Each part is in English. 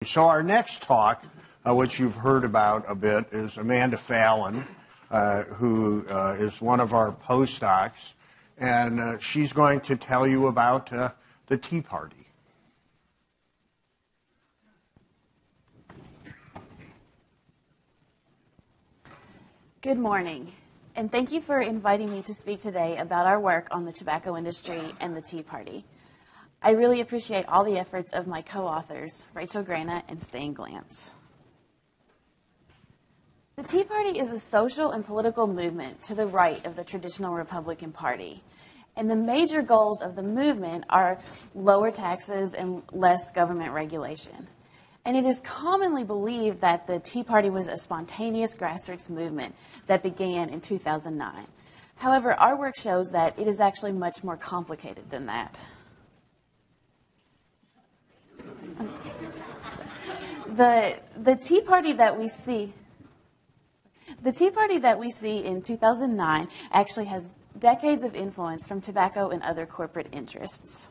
So our next talk, which you've heard about a bit, is Amanda Fallin, who is one of our postdocs, and she's going to tell you about the Tea Party. Good morning, and thank you for inviting me to speak today about our work on the tobacco industry and the Tea Party. I really appreciate all the efforts of my co-authors, Rachel Grana and Stan Glantz. The Tea Party is a social and political movement to the right of the traditional Republican Party. And the major goals of the movement are lower taxes and less government regulation. And it is commonly believed that the Tea Party was a spontaneous grassroots movement that began in 2009. However, our work shows that it is actually much more complicated than that. The Tea Party that we see in 2009 actually has decades of influence from tobacco and other corporate interests.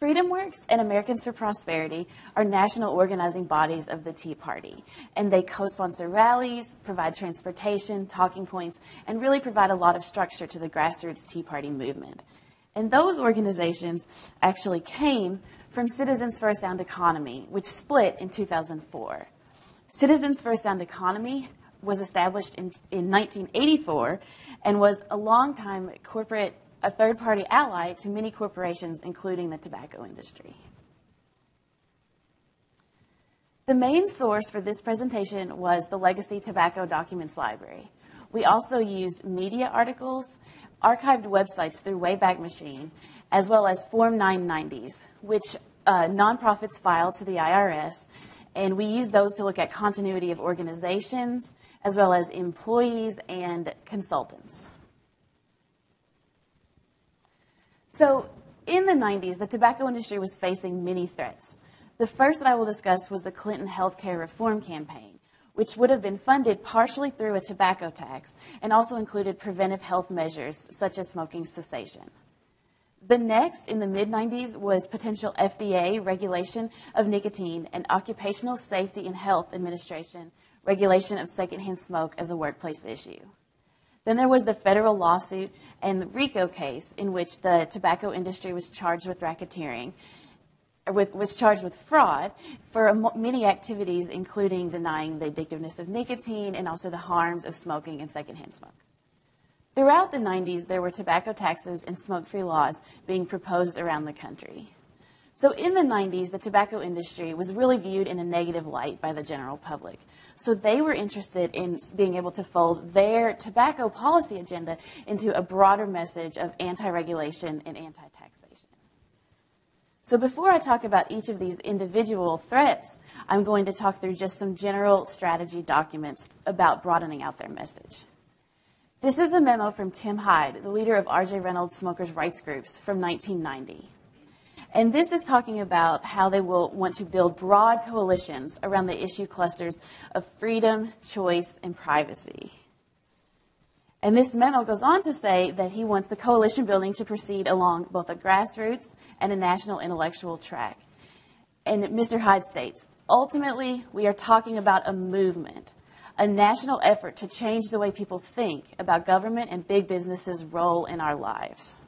FreedomWorks and Americans for Prosperity are national organizing bodies of the Tea Party, and they co-sponsor rallies, provide transportation, talking points, and really provide a lot of structure to the grassroots Tea Party movement. And those organizations actually came from Citizens for a Sound Economy, which split in 2004. Citizens for a Sound Economy was established in 1984 and was a longtime a third-party ally to many corporations, including the tobacco industry. The main source for this presentation was the Legacy Tobacco Documents Library. We also used media articles, archived websites through Wayback Machine, as well as Form 990s, which nonprofits file to the IRS, and we use those to look at continuity of organizations, as well as employees and consultants. So in the 90s, the tobacco industry was facing many threats. The first that I will discuss was the Clinton healthcare reform campaign, which would have been funded partially through a tobacco tax and also included preventive health measures such as smoking cessation. The next, in the mid-90s, was potential FDA regulation of nicotine and Occupational Safety and Health Administration regulation of secondhand smoke as a workplace issue. Then there was the federal lawsuit and the RICO case in which the tobacco industry was charged with racketeering, was charged with fraud for many activities, including denying the addictiveness of nicotine and also the harms of smoking and secondhand smoke. Throughout the 90s, there were tobacco taxes and smoke-free laws being proposed around the country. So in the 90s, the tobacco industry was really viewed in a negative light by the general public. So they were interested in being able to fold their tobacco policy agenda into a broader message of anti-regulation and anti-taxation. So before I talk about each of these individual threats, I'm going to talk through just some general strategy documents about broadening out their message. This is a memo from Tim Hyde, the leader of R.J. Reynolds Smokers' Rights Groups from 1990. And this is talking about how they will want to build broad coalitions around the issue clusters of freedom, choice, and privacy. And this memo goes on to say that he wants the coalition building to proceed along both a grassroots and a national intellectual track. And Mr. Hyde states, ultimately, we are talking about a movement, a national effort to change the way people think about government and big business's role in our lives.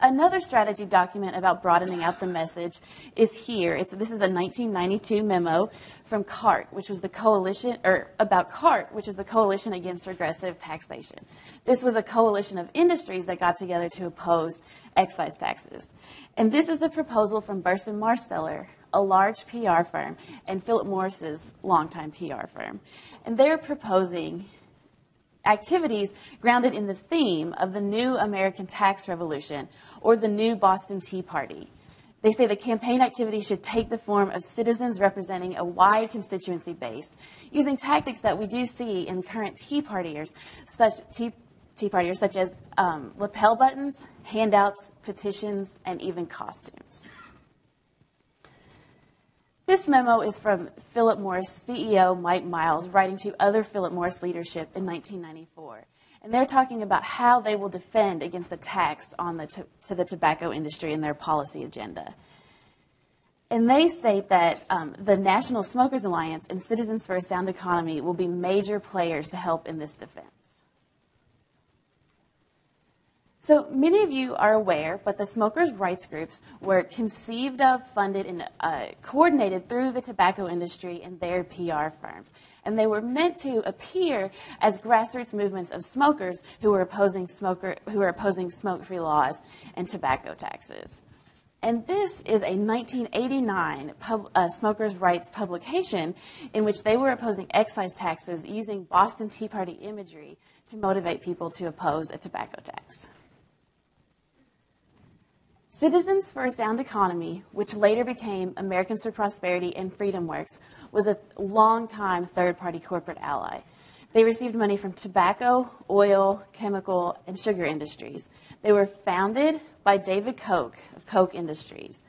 Another strategy document about broadening out the message is here. This is a 1992 memo from CART, which was the coalition, or about CART, which is the Coalition Against Regressive Taxation. This was a coalition of industries that got together to oppose excise taxes. And this is a proposal from Burson Marsteller, a large PR firm, and Philip Morris's longtime PR firm. And they're proposing activities grounded in the theme of the new American tax revolution or the new Boston Tea Party. They say the campaign activity should take the form of citizens representing a wide constituency base, using tactics that we do see in current Tea Partiers, such as lapel buttons, handouts, petitions, and even costumes. This memo is from Philip Morris CEO Mike Miles writing to other Philip Morris leadership in 1994. And they're talking about how they will defend against the tax on to the tobacco industry in their policy agenda. And they state that the National Smokers Alliance and Citizens for a Sound Economy will be major players to help in this defense. So many of you are aware, but the smokers' rights groups were conceived of, funded, and coordinated through the tobacco industry and their PR firms. And they were meant to appear as grassroots movements of smokers who were opposing smoke-free laws and tobacco taxes. And this is a 1989 smokers' rights publication in which they were opposing excise taxes using Boston Tea Party imagery to motivate people to oppose a tobacco tax. Citizens for a Sound Economy, which later became Americans for Prosperity and Freedom Works, was a long-time third-party corporate ally. They received money from tobacco, oil, chemical, and sugar industries. They were founded by David Koch of Koch Industries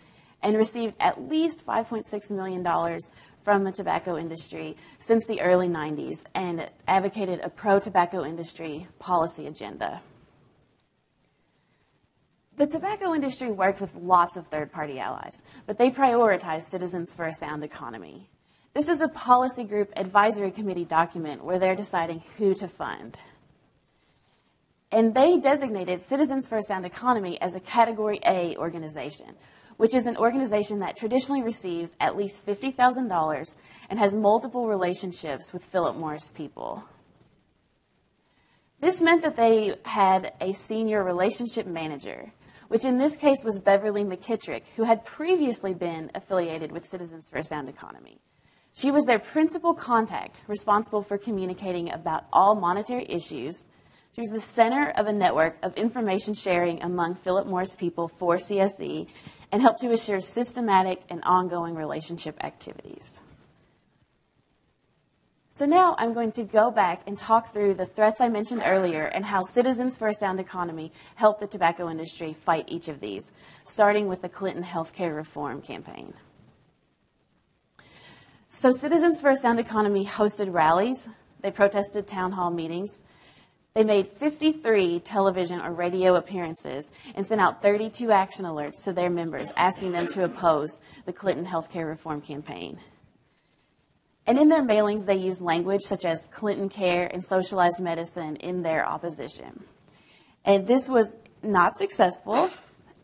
and received at least $5.6 million from the tobacco industry since the early 90s and advocated a pro-tobacco industry policy agenda. The tobacco industry worked with lots of third-party allies, but they prioritized Citizens for a Sound Economy. This is a policy group advisory committee document where they're deciding who to fund. And they designated Citizens for a Sound Economy as a Category A organization, which is an organization that traditionally receives at least $50,000 and has multiple relationships with Philip Morris people. This meant that they had a senior relationship manager, which in this case was Beverly McKittrick, who had previously been affiliated with Citizens for a Sound Economy. She was their principal contact, responsible for communicating about all monetary issues. She was the center of a network of information sharing among Philip Morris people for CSE and helped to assure systematic and ongoing relationship activities. So now I'm going to go back and talk through the threats I mentioned earlier and how Citizens for a Sound Economy helped the tobacco industry fight each of these, starting with the Clinton healthcare reform campaign. So Citizens for a Sound Economy hosted rallies. They protested town hall meetings. They made 53 television or radio appearances and sent out 32 action alerts to their members, asking them to oppose the Clinton healthcare reform campaign. And in their mailings, they used language such as Clinton care and socialized medicine in their opposition. And this was not successful,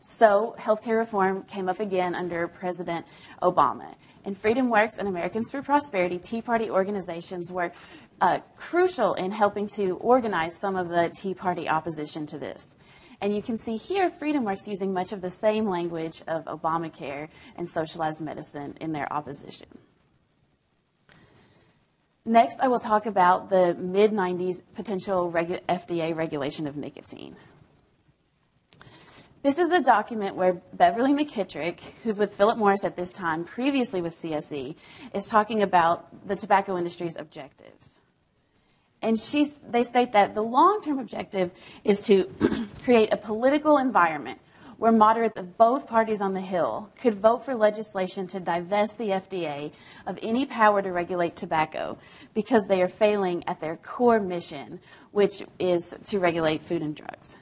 so healthcare reform came up again under President Obama. And Freedom Works and Americans for Prosperity, Tea Party organizations were crucial in helping to organize some of the Tea Party opposition to this. And you can see here Freedom Works using much of the same language of Obamacare and socialized medicine in their opposition. Next, I will talk about the mid-90s potential FDA regulation of nicotine. This is the document where Beverly McKittrick, who's with Philip Morris at this time, previously with CSE, is talking about the tobacco industry's objectives. And they state that the long-term objective is to create a political environment where moderates of both parties on the Hill could vote for legislation to divest the FDA of any power to regulate tobacco because they are failing at their core mission, which is to regulate food and drugs.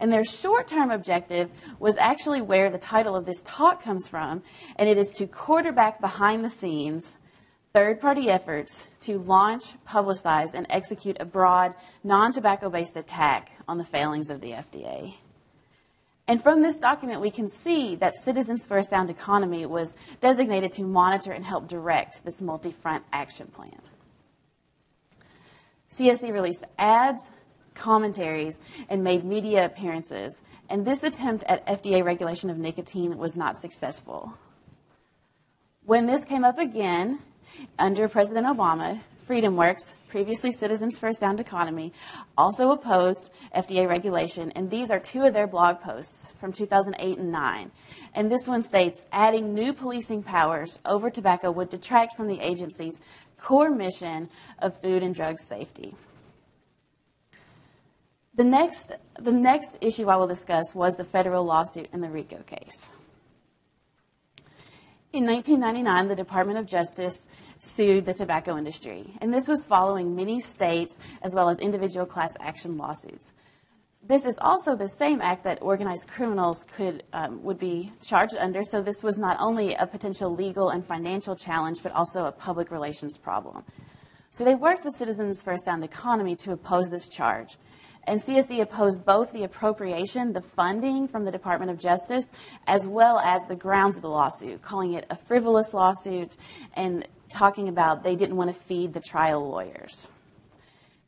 And their short-term objective was actually where the title of this talk comes from, and it is to quarterback behind the scenes third-party efforts to launch, publicize, and execute a broad, non-tobacco-based attack on the failings of the FDA. And from this document, we can see that Citizens for a Sound Economy was designated to monitor and help direct this multi-front action plan. CSE released ads, commentaries, and made media appearances. And this attempt at FDA regulation of nicotine was not successful. When this came up again, under President Obama, Freedom Works, previously Citizens for a Sound Economy, also opposed FDA regulation, and these are two of their blog posts from 2008 and 2009. And this one states, adding new policing powers over tobacco would detract from the agency's core mission of food and drug safety. The next issue I will discuss was the federal lawsuit in the RICO case. In 1999, the Department of Justice sued the tobacco industry, and this was following many states as well as individual class action lawsuits. This is also the same act that organized criminals would be charged under, so this was not only a potential legal and financial challenge, but also a public relations problem. So they worked with Citizens for a Sound Economy to oppose this charge. And CSE opposed both the appropriation, the funding from the Department of Justice, as well as the grounds of the lawsuit, calling it a frivolous lawsuit and talking about they didn't want to feed the trial lawyers.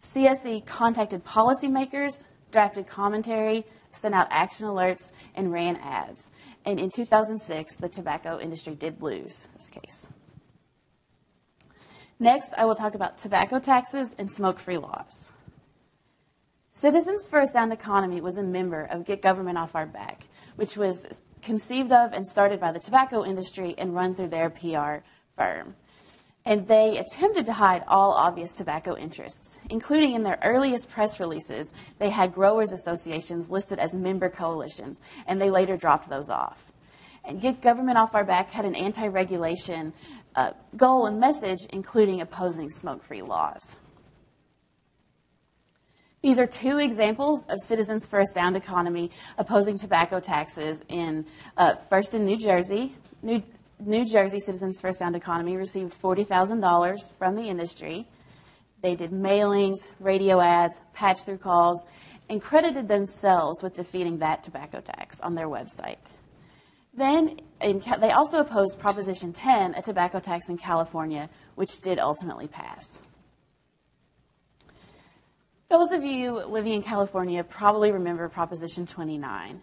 CSE contacted policymakers, drafted commentary, sent out action alerts, and ran ads. And in 2006, the tobacco industry did lose this case. Next, I will talk about tobacco taxes and smoke-free laws. Citizens for a Sound Economy was a member of Get Government Off Our Back, which was conceived of and started by the tobacco industry and run through their PR firm. And they attempted to hide all obvious tobacco interests, including in their earliest press releases, they had growers' associations listed as member coalitions, and they later dropped those off. And Get Government Off Our Back had an anti-regulation goal and message, including opposing smoke-free laws. These are two examples of Citizens for a Sound Economy opposing tobacco taxes first in New Jersey. New Jersey Citizens for a Sound Economy received $40,000 from the industry. They did mailings, radio ads, patch-through calls, and credited themselves with defeating that tobacco tax on their website. Then they also opposed Proposition 10, a tobacco tax in California, which did ultimately pass. Those of you living in California probably remember Proposition 29.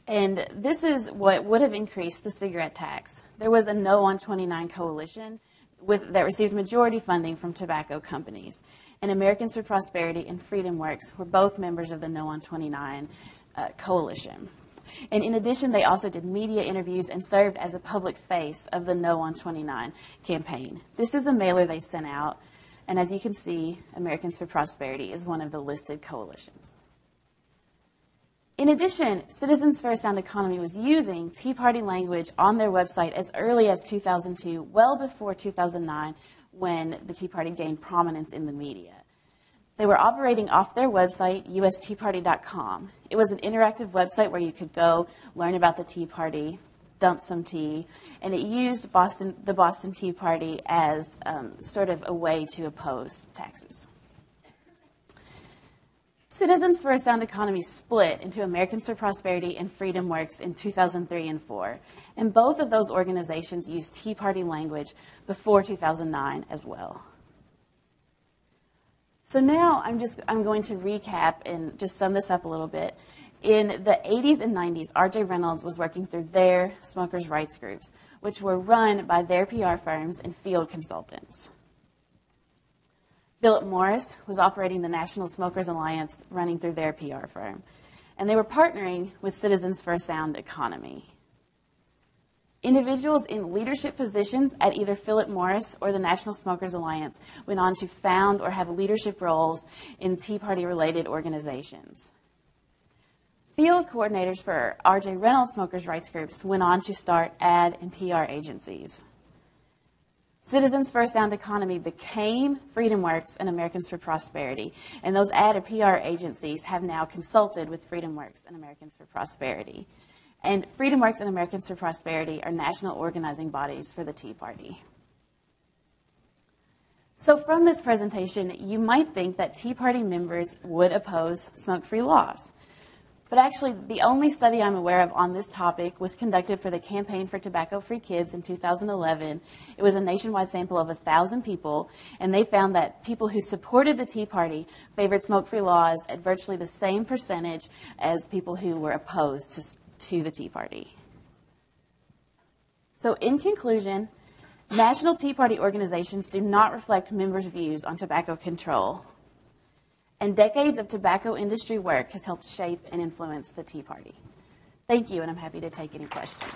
And this is what would have increased the cigarette tax. There was a No on 29 coalition that received majority funding from tobacco companies. And Americans for Prosperity and Freedom Works were both members of the No on 29 coalition. And in addition, they also did media interviews and served as a public face of the No on 29 campaign. This is a mailer they sent out. And as you can see, Americans for Prosperity is one of the listed coalitions. In addition, Citizens for a Sound Economy was using Tea Party language on their website as early as 2002, well before 2009, when the Tea Party gained prominence in the media. They were operating off their website, usteaparty.com. It was an interactive website where you could go learn about the Tea Party, dump some tea, and it used the Boston Tea Party as sort of a way to oppose taxes. Citizens for a Sound Economy split into Americans for Prosperity and Freedom Works in 2003 and 2004, and both of those organizations used Tea Party language before 2009 as well. So now I'm going to recap and just sum this up a little bit. In the 80s and 90s, R.J. Reynolds was working through their smokers' rights groups, which were run by their PR firms and field consultants. Philip Morris was operating the National Smokers Alliance, running through their PR firm. And they were partnering with Citizens for a Sound Economy. Individuals in leadership positions at either Philip Morris or the National Smokers Alliance went on to found or have leadership roles in Tea Party-related organizations. Field coordinators for R.J. Reynolds smokers' rights groups went on to start ad and PR agencies. Citizens for a Sound Economy became Freedom Works and Americans for Prosperity, and those ad and PR agencies have now consulted with Freedom Works and Americans for Prosperity. And Freedom Works and Americans for Prosperity are national organizing bodies for the Tea Party. So from this presentation, you might think that Tea Party members would oppose smoke-free laws. But actually, the only study I'm aware of on this topic was conducted for the Campaign for Tobacco-Free Kids in 2011. It was a nationwide sample of 1,000 people, and they found that people who supported the Tea Party favored smoke-free laws at virtually the same percentage as people who were opposed to the Tea Party. So in conclusion, national Tea Party organizations do not reflect members' views on tobacco control. And decades of tobacco industry work has helped shape and influence the Tea Party. Thank you, and I'm happy to take any questions.